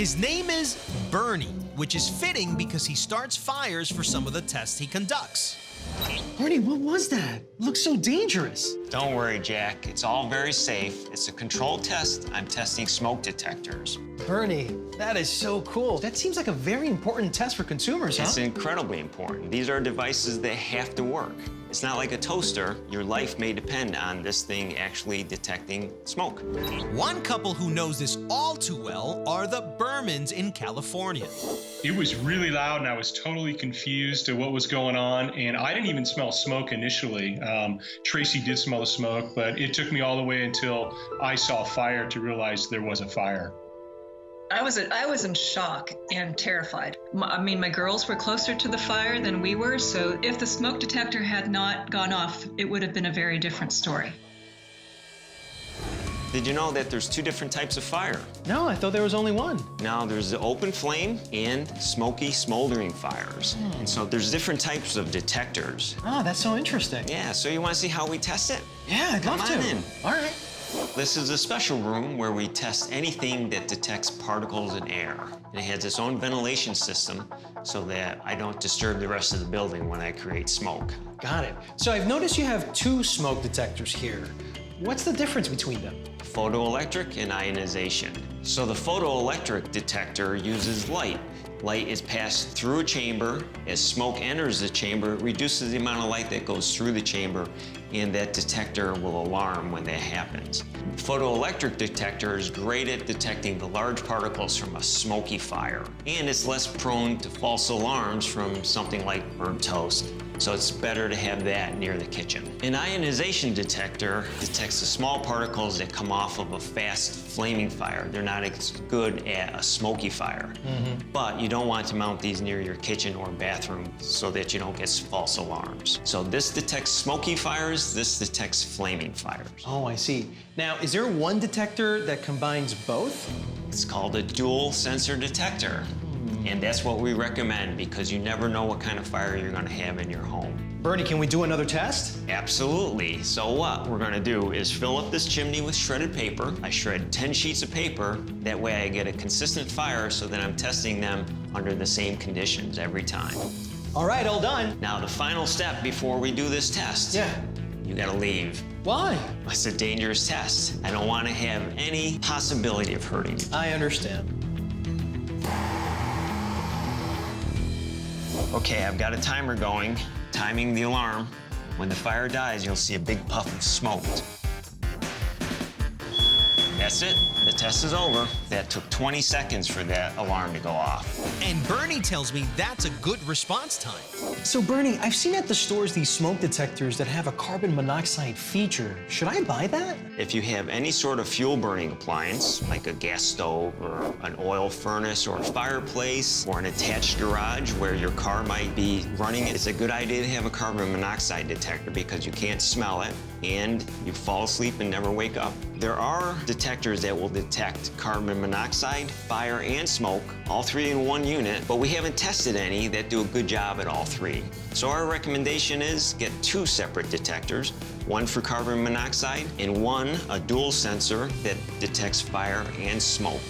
His name is Bernie, which is fitting because he starts fires for some of the tests he conducts. Bernie, what was that? It looks so dangerous. Don't worry, Jack. It's all very safe. It's a controlled test. I'm testing smoke detectors. Bernie, that is so cool. That seems like a very important test for consumers, huh? It's incredibly important. These are devices that have to work. It's not like a toaster. Your life may depend on this thing actually detecting smoke. One couple who knows this all too well are the Bermans in California. It was really loud and I was totally confused to what was going on, and I didn't even smell smoke initially. Tracy did smell the smoke, but it took me all the way until I saw fire to realize there was a fire. I was in shock and terrified. My girls were closer to the fire than we were, so if the smoke detector had not gone off, it would have been a very different story. Did you know that there's two different types of fire? No, I thought there was only one. Now, there's the open flame and smoky, smoldering fires. And so there's different types of detectors. Oh, that's so interesting. Yeah, so you want to see how we test it? Yeah, I'd love to. Come on in. All right. This is a special room where we test anything that detects particles in air. And it has its own ventilation system so that I don't disturb the rest of the building when I create smoke. Got it. So I've noticed you have two smoke detectors here. What's the difference between them? Photoelectric and ionization. So the photoelectric detector uses light. Light is passed through a chamber. As smoke enters the chamber, it reduces the amount of light that goes through the chamber, and that detector will alarm when that happens. The photoelectric detector is great at detecting the large particles from a smoky fire, and it's less prone to false alarms from something like burnt toast. So it's better to have that near the kitchen. An ionization detector detects the small particles that come off of a fast flaming fire. They're not as good at a smoky fire. But you don't want to mount these near your kitchen or bathroom so that you don't get false alarms. So this detects smoky fires, this detects flaming fires. Oh, I see. Now, is there one detector that combines both? It's called a dual sensor detector. And that's what we recommend because you never know what kind of fire you're gonna have in your home. Bernie, can we do another test? Absolutely. So what we're gonna do is fill up this chimney with shredded paper. I shred 10 sheets of paper. That way I get a consistent fire so that I'm testing them under the same conditions every time. All right, all done. Now, the final step before we do this test. Yeah. You gotta leave. Why? It's a dangerous test. I don't wanna have any possibility of hurting you. I understand. Okay, I've got a timer going, timing the alarm. When the fire dies, you'll see a big puff of smoke. That's it, the test is over. That took 20 seconds for that alarm to go off. And Bernie tells me that's a good response time. So, Bernie, I've seen at the stores these smoke detectors that have a carbon monoxide feature. Should I buy that? If you have any sort of fuel burning appliance, like a gas stove or an oil furnace or a fireplace or an attached garage where your car might be running, it's a good idea to have a carbon monoxide detector because you can't smell it and you fall asleep and never wake up. There are detectors that will detect carbon monoxide, fire, and smoke, all three in one unit, but we haven't tested any that do a good job at all three. So our recommendation is get two separate detectors, one for carbon monoxide and one a dual sensor that detects fire and smoke.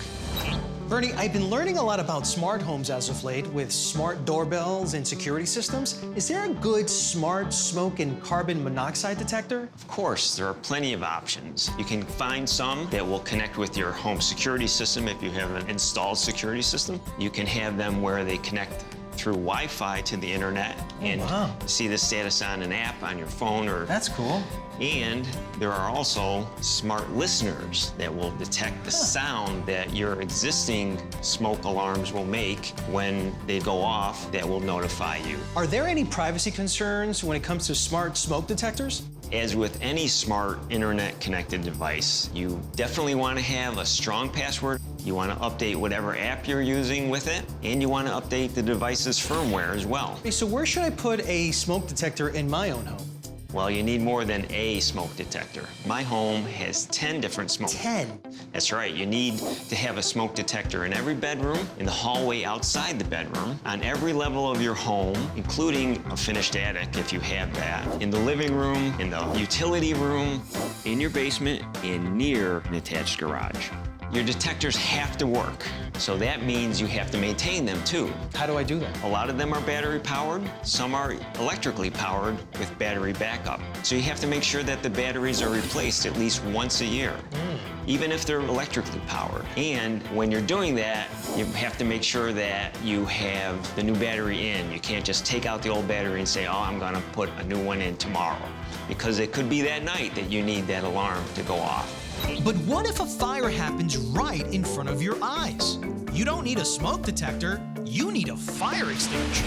Bernie, I've been learning a lot about smart homes as of late with smart doorbells and security systems. Is there a good smart smoke and carbon monoxide detector? Of course, there are plenty of options. You can find some that will connect with your home security system if you have an installed security system. You can have them where they connect through Wi-Fi to the internet and see the status on an app on your phone or... That's cool. And there are also smart listeners that will detect the sound that your existing smoke alarms will make when they go off that will notify you. Are there any privacy concerns when it comes to smart smoke detectors? As with any smart internet-connected device, you definitely want to have a strong password. You want to update whatever app you're using with it, and you want to update the device's firmware as well. Okay, so where should I put a smoke detector in my own home? Well, you need more than a smoke detector. My home has 10 different smoke. 10? That's right. You need to have a smoke detector in every bedroom, in the hallway outside the bedroom, on every level of your home, including a finished attic if you have that, in the living room, in the utility room, in your basement, and near an attached garage. Your detectors have to work, so that means you have to maintain them too. How do I do that? A lot of them are battery powered, some are electrically powered with battery backup. So you have to make sure that the batteries are replaced at least once a year, even if they're electrically powered. And when you're doing that, you have to make sure that you have the new battery in. You can't just take out the old battery and say, oh, I'm gonna put a new one in tomorrow, because it could be that night that you need that alarm to go off. But what if a fire happens right in front of your eyes? You don't need a smoke detector, you need a fire extinguisher.